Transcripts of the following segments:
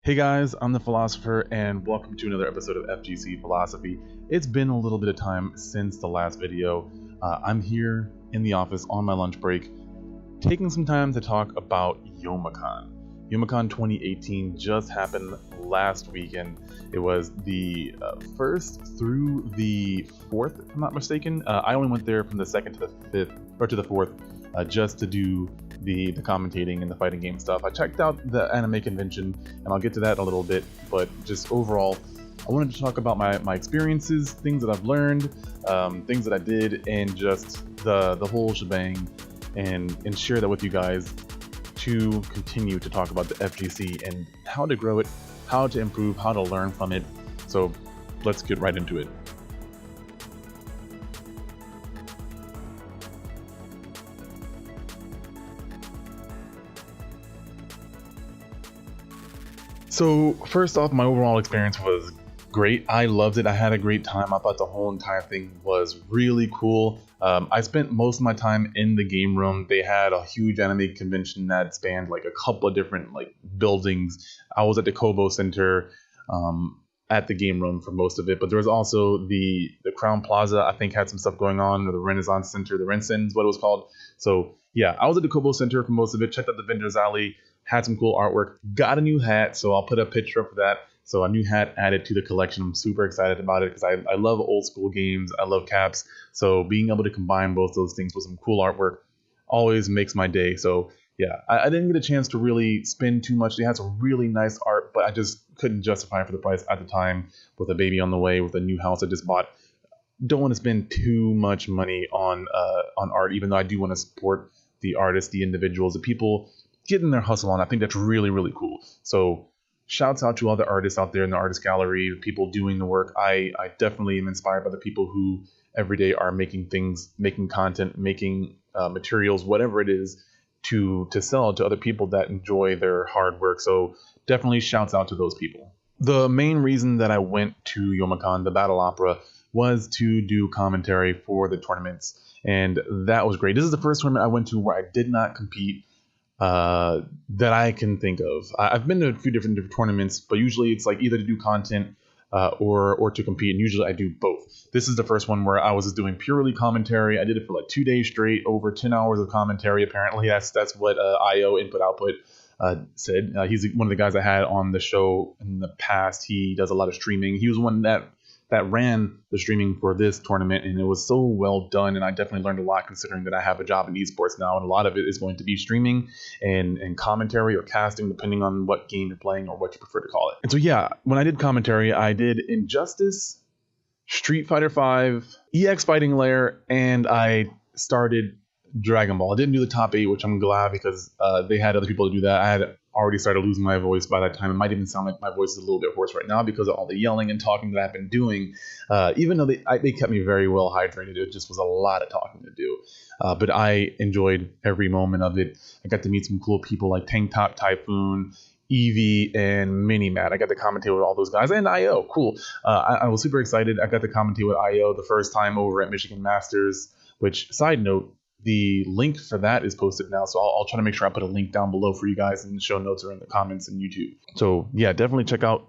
Hey guys, I'm the Philosopher, and welcome to another episode of FGC Philosophy. It's been a little bit of time since the last video. I'm here in the office on my lunch break, taking some time to talk about Youmacon. Youmacon 2018 just happened last weekend. It was the 1st through the 4th, if I'm not mistaken. I only went there from the 2nd to the 5th, or to the 4th, just to do the commentating and the fighting game stuff. I checked out the anime convention, and I'll get to that in a little bit, but just overall, I wanted to talk about my experiences, things that I've learned, things that I did, and just the whole shebang, and share that with you guys to continue to talk about the FGC and how to grow it, how to improve, how to learn from it. So let's get right into it. So first off, my overall experience was great. I loved it. I had a great time. I thought the whole entire thing was really cool. I spent most of my time in the game room. They had a huge anime convention that spanned like a couple of different buildings. I was at the Kobo Center at the game room for most of it, but there was also the Crown Plaza, I think, had some stuff going on, or the Renaissance Center, the Rensen is what it was called. So yeah, I was at the Kobo Center for most of it, checked out the vendors alley, had some cool artwork, got a new hat, so I'll put a picture up for that. So a new hat added to the collection. I'm super excited about it because I love old school games. I love caps. So being able to combine both those things with some cool artwork always makes my day. So yeah, I didn't get a chance to really spend too much. They had some really nice art, but I just couldn't justify it for the price at the time with a baby on the way, with a new house I just bought. Don't want to spend too much money on art, even though I do want to support the artists, the individuals, the people getting their hustle on. I think that's really, really cool. So shouts out to all the artists out there in the artist gallery, people doing the work. I definitely am inspired by the people who every day are making things, making content, making materials, whatever it is, to sell to other people that enjoy their hard work. So definitely shouts out to those people. The main reason that I went to Youmacon, the Battle Opera, was to do commentary for the tournaments. And that was great. This is the first tournament I went to where I did not compete that I can think of. I've been to a few different tournaments, but usually it's like either to do content or to compete, and usually I do both. This is the first one where I was just doing purely commentary. I did it for like 2 days straight, over 10 hours of commentary. Apparently, that's what IO Input Output said. He's one of the guys I had on the show in the past. He does a lot of streaming. He was one that ran the streaming for this tournament, and it was so well done, and I definitely learned a lot considering that I have a job in esports now, and a lot of it is going to be streaming and commentary or casting, depending on what game you're playing or what you prefer to call it. And so yeah, when I did commentary, I did Injustice, Street Fighter V, EX Fighting Lair, and I started Dragon Ball. I didn't do the top 8, which I'm glad, because they had other people to do that. I had already started losing my voice by that time. It might even sound like my voice is a little bit hoarse right now because of all the yelling and talking that I've been doing. Even though they kept me very well hydrated, it just was a lot of talking to do. But I enjoyed every moment of it. I got to meet some cool people like Tank Top Typhoon, Eevee, and Mini Matt. I got to commentate with all those guys, and IO. Cool. I was super excited. I got to commentate with IO the first time over at Michigan Masters, which, side note, the link for that is posted now, so I'll try to make sure I put a link down below for you guys in the show notes or in the comments in YouTube. So yeah, definitely check out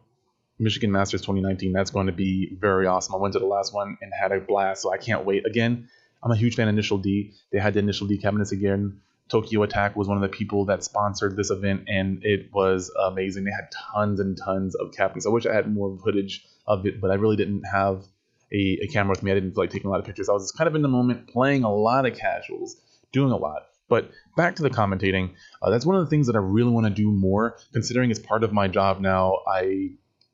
Michigan Masters 2019. That's going to be very awesome. I went to the last one and had a blast, so I can't wait. Again, I'm a huge fan of Initial D. They had the Initial D cabinets again. Tokyo Attack was one of the people that sponsored this event, and it was amazing. They had tons and tons of cabinets. I wish I had more footage of it, but I really didn't have a camera with me. I didn't feel like taking a lot of pictures. I was just kind of in the moment, playing a lot of casuals, doing a lot. But back to the commentating, that's one of the things that I really want to do more, considering it's part of my job now. I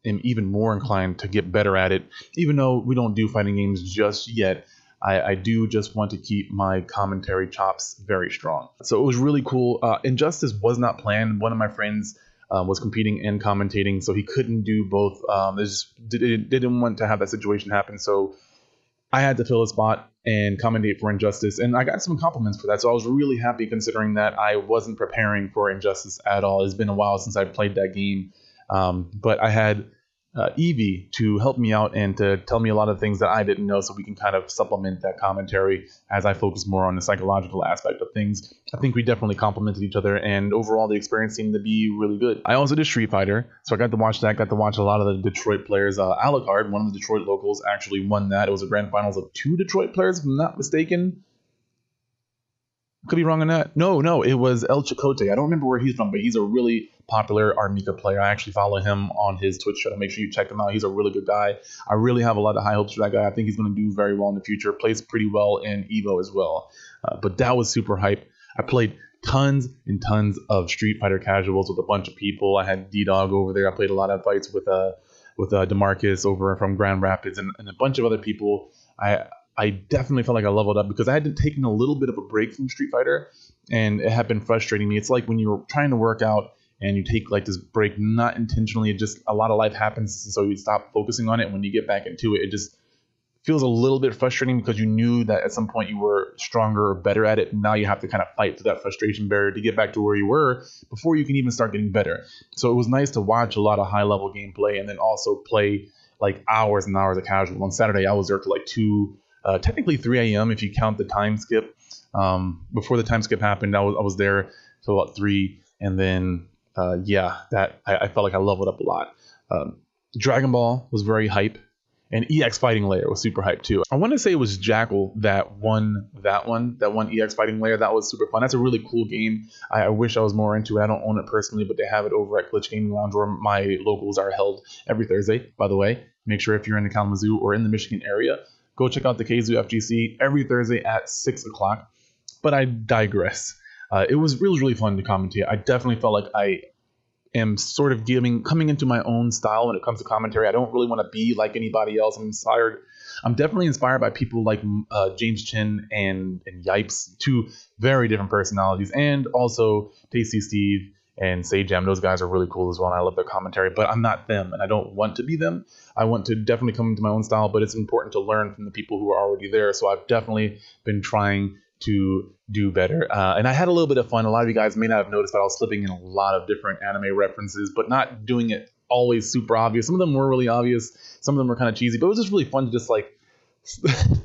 am even more inclined to get better at it, even though we don't do fighting games just yet. I do just want to keep my commentary chops very strong. So it was really cool. Injustice was not planned. One of my friends was competing and commentating, so he couldn't do both. They just didn't want to have that situation happen, so I had to fill a spot and commentate for Injustice, and I got some compliments for that, so I was really happy considering that I wasn't preparing for Injustice at all. It's been a while since I played that game, but I had Evie to help me out and to tell me a lot of things that I didn't know, so we can kind of supplement that commentary as I focus more on the psychological aspect of things. I think we definitely complemented each other, and overall the experience seemed to be really good. I also did Street Fighter, so I got to watch that, got to watch a lot of the Detroit players. Alucard, one of the Detroit locals, actually won that. It was a grand finals of 2 Detroit players, if I'm not mistaken. Could be wrong on that. No, it was El Chicote. I don't remember where he's from, but he's a really popular Armika player. I actually follow him on his Twitch channel. Make sure you check him out. He's a really good guy. I really have a lot of high hopes for that guy. I think he's going to do very well in the future. Plays pretty well in Evo as well. But that was super hype. I played tons and tons of Street Fighter casuals with a bunch of people. I had D-Dog over there. I played a lot of fights with DeMarcus over from Grand Rapids and a bunch of other people. I definitely felt like I leveled up because I had taken a little bit of a break from Street Fighter, and it had been frustrating me. It's like when you're trying to work out and you take like this break, not intentionally, it just, a lot of life happens, so you stop focusing on it. When you get back into it, it just feels a little bit frustrating because you knew that at some point you were stronger or better at it. And now you have to kind of fight through that frustration barrier to get back to where you were before you can even start getting better. So it was nice to watch a lot of high level gameplay and then also play like hours and hours of casual. On Saturday, I was there till like 2, technically 3 a.m. if you count the time skip. Before the time skip happened, I was there till about 3, and then I felt like I leveled up a lot. Dragon Ball was very hype, and EX Fighting Layer was super hype too. I want to say it was Jackal that won that one EX Fighting Layer. That was super fun. That's a really cool game. I wish I was more into it. I don't own it personally, but they have it over at Glitch Gaming Lounge, where my locals are held every Thursday, by the way. Make sure if you're in the Kalamazoo or in the Michigan area, go check out the KZoo FGC every Thursday at 6 o'clock. But I digress. It was really fun to commentate. I definitely felt like I am sort of coming into my own style when it comes to commentary. I don't really want to be like anybody else. I'm definitely inspired by people like James Chin and Yipes, 2 very different personalities, and also Tasty Steve and Sajam. Those guys are really cool as well, and I love their commentary, but I'm not them, and I don't want to be them. I want to definitely come into my own style, but it's important to learn from the people who are already there, so I've definitely been trying to do better. And I had a little bit of fun. A lot of you guys may not have noticed, but I was slipping in a lot of different anime references, but not doing it always super obvious. Some of them were really obvious. Some of them were kind of cheesy, but it was just really fun to just like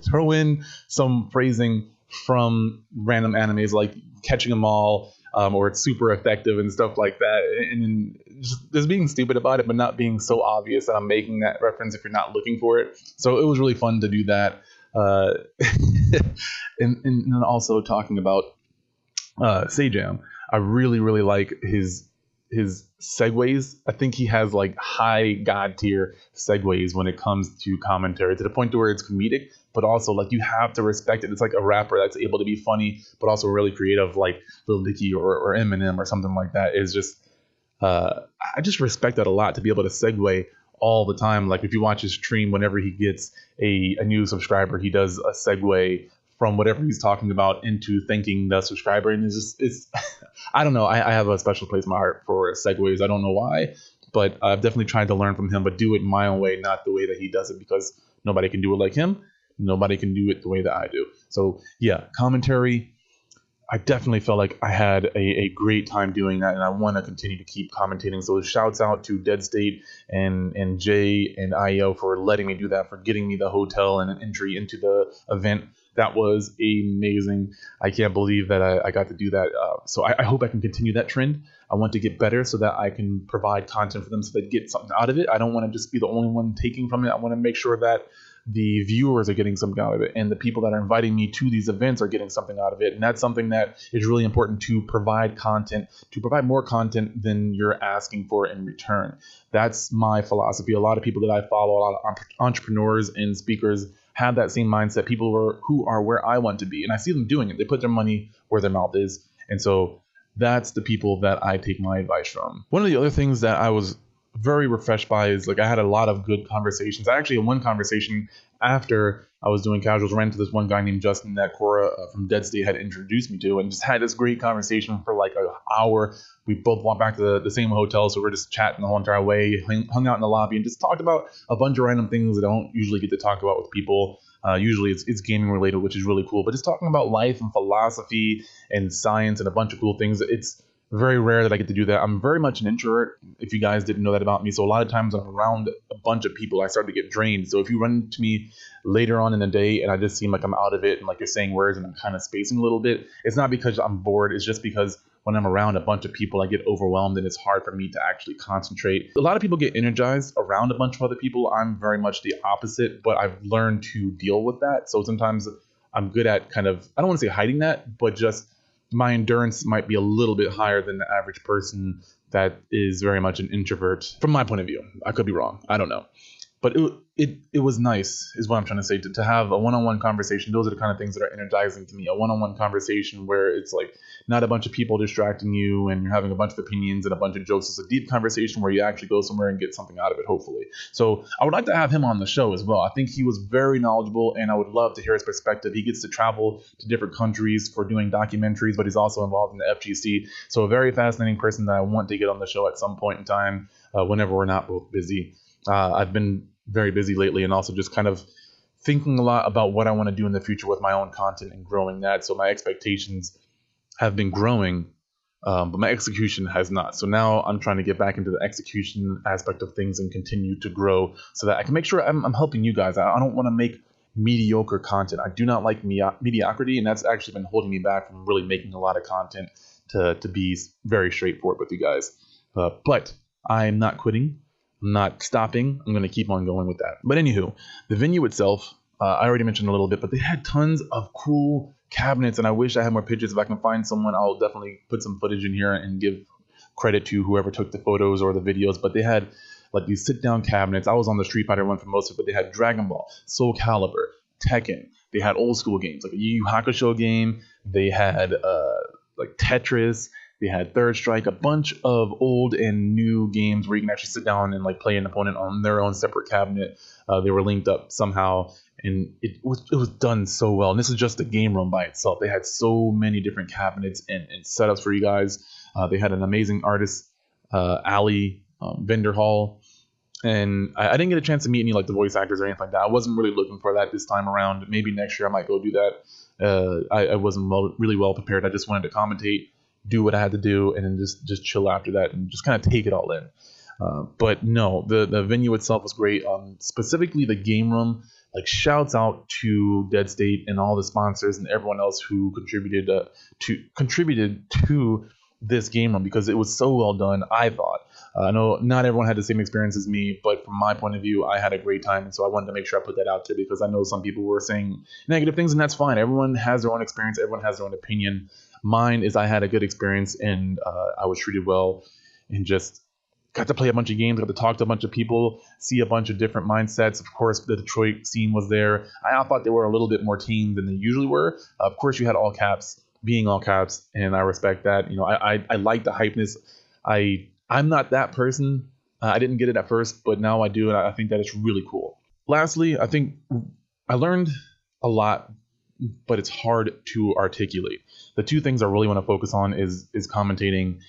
throw in some phrasing from random animes, like catching them all, or it's super effective and stuff like that. And then just being stupid about it, but not being so obvious that I'm making that reference if you're not looking for it. So it was really fun to do that. And then also talking about Sajam, I really like his segues. I think he has like high god tier segues when it comes to commentary, to the point to where it's comedic, but also like you have to respect it. It's like a rapper that's able to be funny but also really creative, like Lil Dicky or Eminem or something like that. Is just I just respect that a lot, to be able to segue all the time. Like if you watch his stream, whenever he gets a new subscriber, he does a segue from whatever he's talking about into thanking the subscriber. And it's I don't know, I have a special place in my heart for segues. I don't know why, but I've definitely tried to learn from him, but do it my own way, not the way that he does it, because nobody can do it like him. Nobody can do it the way that I do. So yeah, commentary, I definitely felt like I had a great time doing that, and I want to continue to keep commentating. So shouts out to Dead State and Jay and IO for letting me do that, for getting me the hotel and an entry into the event. That was amazing. I can't believe that I got to do that. So I hope I can continue that trend. I want to get better so that I can provide content for them so they get something out of it. I don't want to just be the only one taking from it. I want to make sure that the viewers are getting something out of it, and the people that are inviting me to these events are getting something out of it. And that's something that is really important, to provide content, to provide more content than you're asking for in return. That's my philosophy. A lot of people that I follow, a lot of entrepreneurs and speakers, have that same mindset. People who are where I want to be, and I see them doing it. They put their money where their mouth is, and so that's the people that I take my advice from. One of the other things that I was very refreshed by is, like, I had a lot of good conversations. I actually had one conversation after I was doing casuals, ran to this one guy named Justin that Cora from Dead State had introduced me to, and just had this great conversation for like an hour. We both walked back to the same hotel, so we're just chatting the whole entire way, hung out in the lobby, and just talked about a bunch of random things that I don't usually get to talk about with people. Usually it's gaming related, which is really cool, but just talking about life and philosophy and science and a bunch of cool things. very rare that I get to do that. I'm very much an introvert, if you guys didn't know that about me. So a lot of times I'm around a bunch of people, I start to get drained. So if you run into me later on in the day and I just seem like I'm out of it and like you're saying words and I'm kind of spacing a little bit, it's not because I'm bored. It's just because when I'm around a bunch of people, I get overwhelmed and it's hard for me to actually concentrate. A lot of people get energized around a bunch of other people. I'm very much the opposite, but I've learned to deal with that. So sometimes I'm good at kind of, I don't want to say hiding that, but just my endurance might be a little bit higher than the average person that is very much an introvert from my point of view. I could be wrong. I don't know. But it was nice, is what I'm trying to say, to have a one-on-one conversation. Those are the kind of things that are energizing to me. A one-on-one conversation where it's like not a bunch of people distracting you and you're having a bunch of opinions and a bunch of jokes. It's a deep conversation where you actually go somewhere and get something out of it, hopefully. So I would like to have him on the show as well. I think he was very knowledgeable and I would love to hear his perspective. He gets to travel to different countries for doing documentaries, but he's also involved in the FGC. So a very fascinating person that I want to get on the show at some point in time, whenever we're not both busy. I've been very busy lately and also just kind of thinking a lot about what I want to do in the future with my own content and growing that. So my expectations have been growing, but my execution has not. So now I'm trying to get back into the execution aspect of things and continue to grow so that I can make sure I'm helping you guys. I don't want to make mediocre content. I do not like mediocrity, and that's actually been holding me back from really making a lot of content to be very straightforward with you guys. But I'm not quitting. I'm not stopping. I'm going to keep on going with that. But anywho, the venue itself, I already mentioned a little bit, but they had tons of cool cabinets, and I wish I had more pictures. If I can find someone, I'll definitely put some footage in here and give credit to whoever took the photos or the videos. But they had like these sit-down cabinets. I was on the Street Fighter one for most of it, but they had Dragon Ball, Soul Calibur, Tekken. They had old school games like a Yu Yu Hakusho game. They had like Tetris. They had Third Strike, a bunch of old and new games where you can actually sit down and like play an opponent on their own separate cabinet. They were linked up somehow, and it was done so well. And this is just the game room by itself. They had so many different cabinets and setups for you guys. They had an amazing artist alley, vendor hall, and I didn't get a chance to meet any like the voice actors or anything like that. I wasn't really looking for that this time around. Maybe next year I might go do that. I wasn't really well prepared. I just wanted to commentate, do what I had to do, and then just chill after that and just kind of take it all in. But no, the venue itself was great. Specifically the game room, like shouts out to Dead State and all the sponsors and everyone else who contributed to this game room, because it was so well done, I thought. I know not everyone had the same experience as me, but from my point of view, I had a great time, and so I wanted to make sure I put that out there, because I know some people were saying negative things, and that's fine. Everyone has their own experience. Everyone has their own opinion. Mine is I had a good experience, and I was treated well, and just got to play a bunch of games, got to talk to a bunch of people, see a bunch of different mindsets. Of course, the Detroit scene was there. I thought they were a little bit more team than they usually were. Of course, you had all caps, being all caps, and I respect that. You know, I like the hypeness. I'm not that person. I didn't get it at first, but now I do, and I think that it's really cool. Lastly, I think I learned a lot, but it's hard to articulate. The two things I really want to focus on is commentating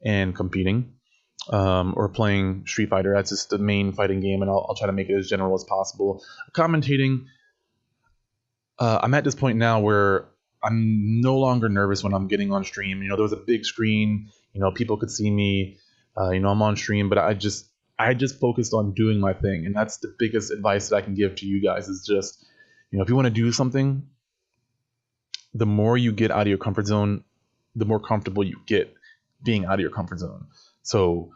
and competing, or playing Street Fighter. That's just the main fighting game, and I'll try to make it as general as possible. Commentating, I'm at this point now where I'm no longer nervous when I'm getting on stream. You know, there was a big screen, you know, people could see me, you know, I'm on stream, but I just focused on doing my thing. And that's the biggest advice that I can give to you guys, is just, you know, if you want to do something, the more you get out of your comfort zone, the more comfortable you get being out of your comfort zone. So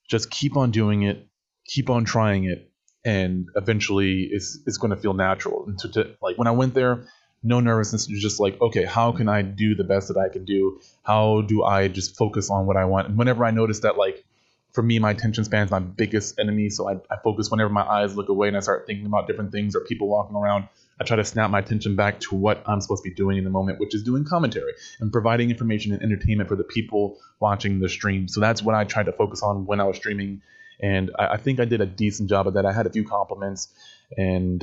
just keep on doing it, keep on trying it, and eventually it's going to feel natural. And like when I went there, no nervousness. It's just like, okay, how can I do the best that I can do? How do I just focus on what I want? And whenever I notice that, like, for me, my attention span is my biggest enemy. So I focus whenever my eyes look away and I start thinking about different things or people walking around. I try to snap my attention back to what I'm supposed to be doing in the moment, which is doing commentary and providing information and entertainment for the people watching the stream. So that's what I tried to focus on when I was streaming. And I think I did a decent job of that. I had a few compliments, and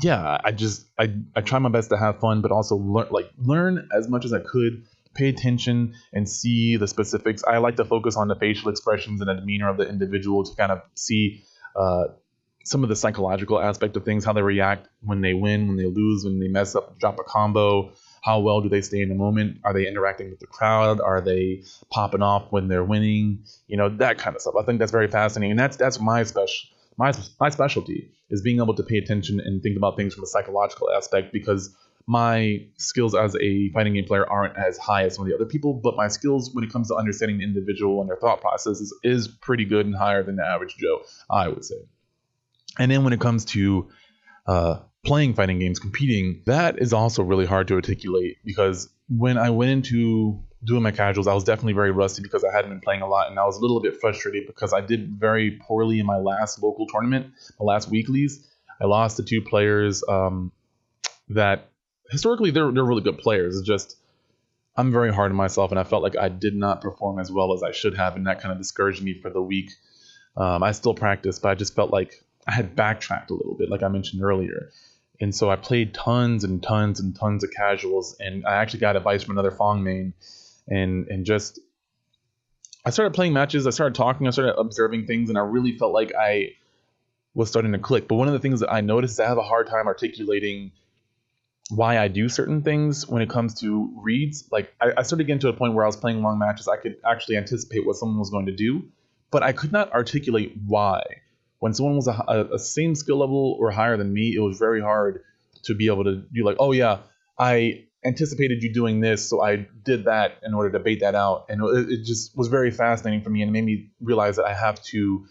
yeah, I try my best to have fun, but also learn as much as I could, pay attention and see the specifics. I like to focus on the facial expressions and the demeanor of the individual to kind of see some of the psychological aspect of things, how they react when they win, when they lose, when they mess up, drop a combo, How well do they stay in the moment? Are they interacting with the crowd? Are they popping off when they're winning? That kind of stuff. I think that's very fascinating, and that's my specialty, is being able to pay attention and think about things from a psychological aspect, because my skills as a fighting game player aren't as high as some of the other people, but my skills when it comes to understanding the individual and their thought processes is pretty good and higher than the average Joe, I would say. And then when it comes to playing fighting games, competing, that is also really hard to articulate, because when I went into doing my casuals, I was definitely very rusty because I hadn't been playing a lot, and I was a little bit frustrated because I did very poorly in my last local tournament, my last weeklies. I lost to 2 players that historically they're really good players. It's just I'm very hard on myself, and I felt like I did not perform as well as I should have, and that kind of discouraged me for the week. I still practiced, but I just felt like I had backtracked a little bit, like I mentioned earlier. And so I played tons and tons and tons of casuals, and I actually got advice from another Fong main, and just I started playing matches, I started talking, I started observing things, and I really felt like I was starting to click. But one of the things that I noticed is I have a hard time articulating why I do certain things when it comes to reads. Like I started getting to a point where I was playing long matches, I could actually anticipate what someone was going to do, but I could not articulate why. When someone was a same skill level or higher than me, it was very hard to be able to do like, oh yeah, I anticipated you doing this, so I did that in order to bait that out. And it just was very fascinating for me, and it made me realize that I have to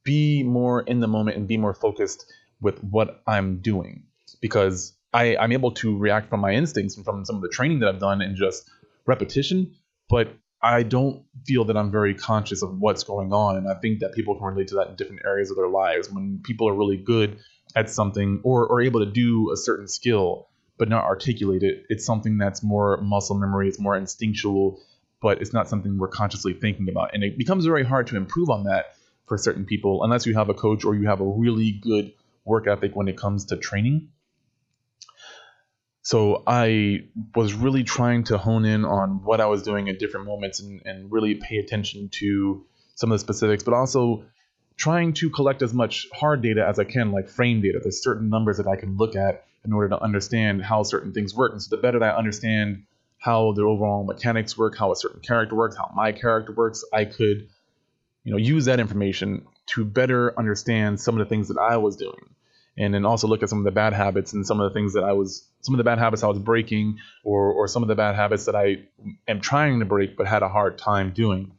be more in the moment and be more focused with what I'm doing, because I'm able to react from my instincts and from some of the training that I've done and just repetition, but I don't feel that I'm very conscious of what's going on. And I think that people can relate to that in different areas of their lives. When people are really good at something or able to do a certain skill but not articulate it, it's something that's more muscle memory, it's more instinctual, but it's not something we're consciously thinking about. And it becomes very hard to improve on that for certain people unless you have a coach or you have a really good work ethic when it comes to training. So I was really trying to hone in on what I was doing at different moments and really pay attention to some of the specifics, but also trying to collect as much hard data as I can, like frame data. There's certain numbers that I can look at in order to understand how certain things work. And so the better that I understand how the overall mechanics work, how a certain character works, how my character works, I could, use that information to better understand some of the things that I was doing. And then also look at some of the bad habits and some of the bad habits I was breaking, or some of the bad habits that I am trying to break but had a hard time doing.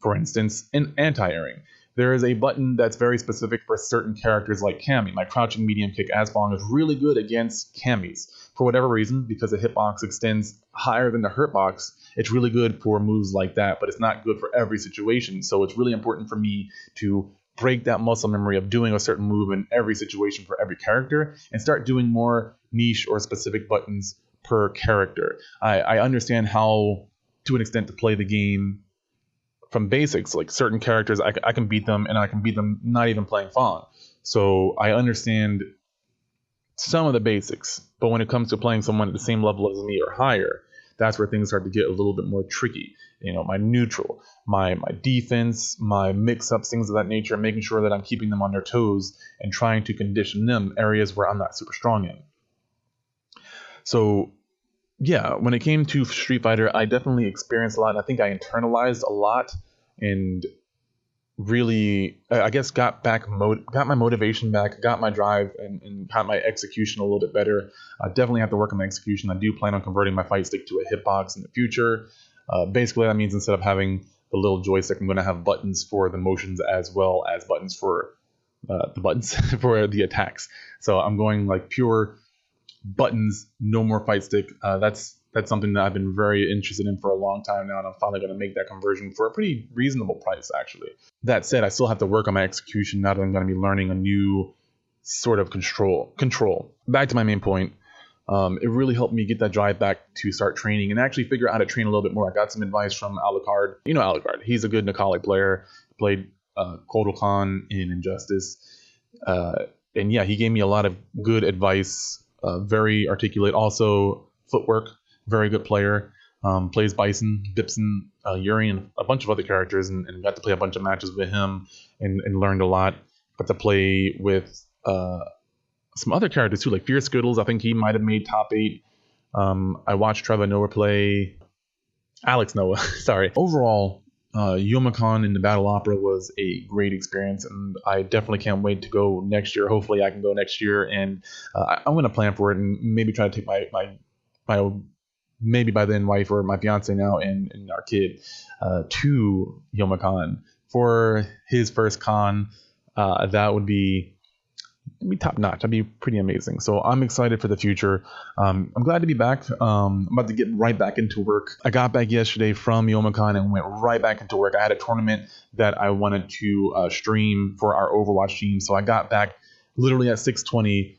For instance, in anti-airing, there is a button that's very specific for certain characters like Cammy. My crouching medium kick Asbong is really good against Cammys. For whatever reason, because the hitbox extends higher than the hurtbox, it's really good for moves like that, but it's not good for every situation. So it's really important for me to break that muscle memory of doing a certain move in every situation for every character and start doing more niche or specific buttons per character. I understand how, to an extent, to play the game from basics. Like certain characters, I can beat them, and I can beat them not even playing Fawn. So I understand some of the basics, but when it comes to playing someone at the same level as me or higher, that's where things start to get a little bit more tricky. My neutral, my defense, my mix-ups, things of that nature, making sure that I'm keeping them on their toes and trying to condition them areas where I'm not super strong in. So, yeah, when it came to Street Fighter, I definitely experienced a lot, and I think I internalized a lot and really, I guess, got my motivation back, got my drive, and got my execution a little bit better. I definitely have to work on my execution. I do plan on converting my fight stick to a hitbox in the future. Basically, that means instead of having the little joystick, I'm going to have buttons for the motions as well as buttons for the buttons for the attacks. So I'm going like pure buttons, no more fight stick. That's something that I've been very interested in for a long time now, and I'm finally going to make that conversion for a pretty reasonable price, actually. That said, I still have to work on my execution now that I'm going to be learning a new sort of control. Back to my main point. It really helped me get that drive back to start training and actually figure out how to train a little bit more. I got some advice from Alucard. Alucard. He's a good Nikali player. Played Kodokan in Injustice. And yeah, he gave me a lot of good advice. Very articulate. Also, footwork. Very good player. Plays Bison, Dipson, Yuri, and a bunch of other characters, and got to play a bunch of matches with him and learned a lot. Got to play with some other characters too, like Fierce Skittles. I think he might have made top 8 I watched Trevor Noah play. Alex Noah, sorry. Overall, Youmacon in the Battle Opera was a great experience, and I definitely can't wait to go next year. Hopefully, I can go next year, and I'm going to plan for it and maybe try to take my maybe by then wife or my fiance now and our kid to Youmacon for his first con. That would be top notch. That'd be pretty amazing. So I'm excited for the future. I'm glad to be back. I'm about to get right back into work. I got back yesterday from Youmacon and went right back into work. I had a tournament that I wanted to stream for our Overwatch team. So I got back literally at 6:20,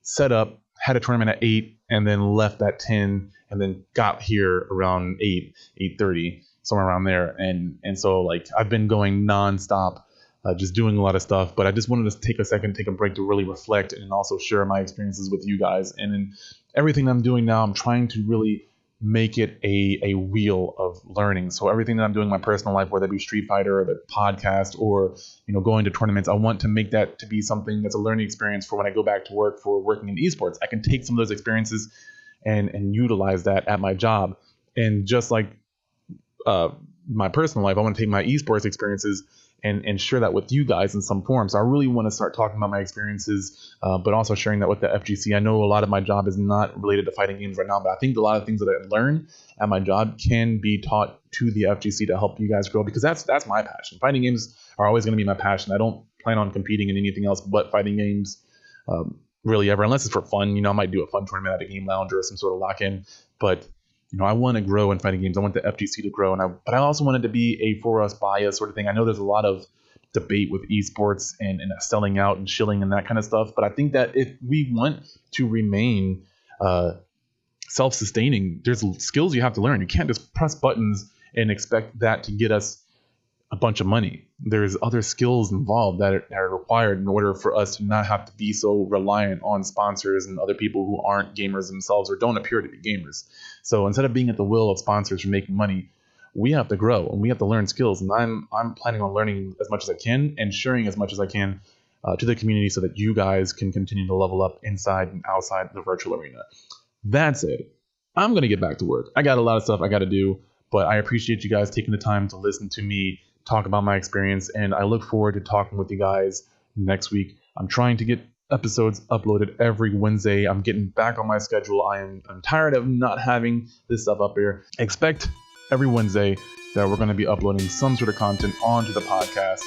set up, had a tournament at 8, and then left at 10, and then got here around 8:30, somewhere around there. And so like I've been going nonstop. Just doing a lot of stuff, but I just wanted to take a break to really reflect and also share my experiences with you guys. And in everything I'm doing now, I'm trying to really make it a wheel of learning. So everything that I'm doing in my personal life, whether it be Street Fighter or the podcast or going to tournaments, I want to make that to be something that's a learning experience for when I go back to work for working in esports. I can take some of those experiences and utilize that at my job. And just like my personal life, I want to take my esports experiences and share that with you guys in some form. So I really want to start talking about my experiences, but also sharing that with the FGC. I know a lot of my job is not related to fighting games right now, but I think a lot of things that I learn at my job can be taught to the FGC to help you guys grow, because that's my passion. Fighting games are always going to be my passion. I don't plan on competing in anything else but fighting games really ever, unless it's for fun. I might do a fun tournament at a game lounge or some sort of lock-in, but I want to grow in fighting games. I want the FGC to grow, but I also want it to be a for us, by us sort of thing. I know there's a lot of debate with esports and selling out and shilling and that kind of stuff, but I think that if we want to remain self-sustaining, there's skills you have to learn. You can't just press buttons and expect that to get us a bunch of money. There's other skills involved that are required in order for us to not have to be so reliant on sponsors and other people who aren't gamers themselves or don't appear to be gamers. So instead of being at the will of sponsors for making money, we have to grow and we have to learn skills. And I'm planning on learning as much as I can and sharing as much as I can to the community so that you guys can continue to level up inside and outside the virtual arena. That's it. I'm going to get back to work. I got a lot of stuff I got to do, but I appreciate you guys taking the time to listen to me talk about my experience, and I look forward to talking with you guys next week. I'm trying to get episodes uploaded every Wednesday. I'm getting back on my schedule. I'm tired of not having this stuff up here. Expect every Wednesday that we're going to be uploading some sort of content onto the podcast.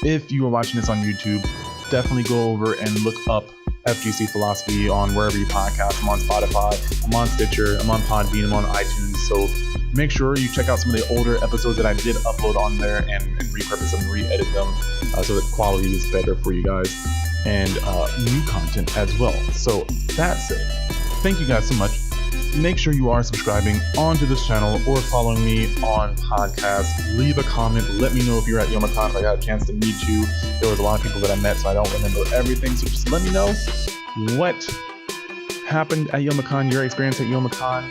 If you are watching this on YouTube, definitely go over and look up FGC Philosophy on wherever you podcast. I'm on Spotify, I'm on Stitcher, I'm on Podbean, I'm on iTunes. So make sure you check out some of the older episodes that I did upload on there and repurpose them, re-edit them so that quality is better for you guys, and new content as well. So that's it. Thank you guys so much. Make sure you are subscribing onto this channel or following me on podcasts. Leave a comment. Let me know if you're at Youmacon, if I got a chance to meet you. There was a lot of people that I met, so I don't remember everything. So just let me know what happened at Youmacon, your experience at Youmacon,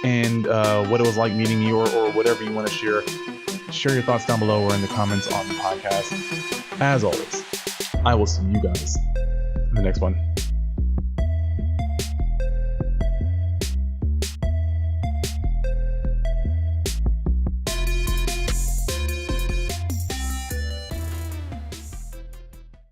and what it was like meeting you, or whatever you want to share. Share your thoughts down below or in the comments on the podcast. As always, I will see you guys in the next one.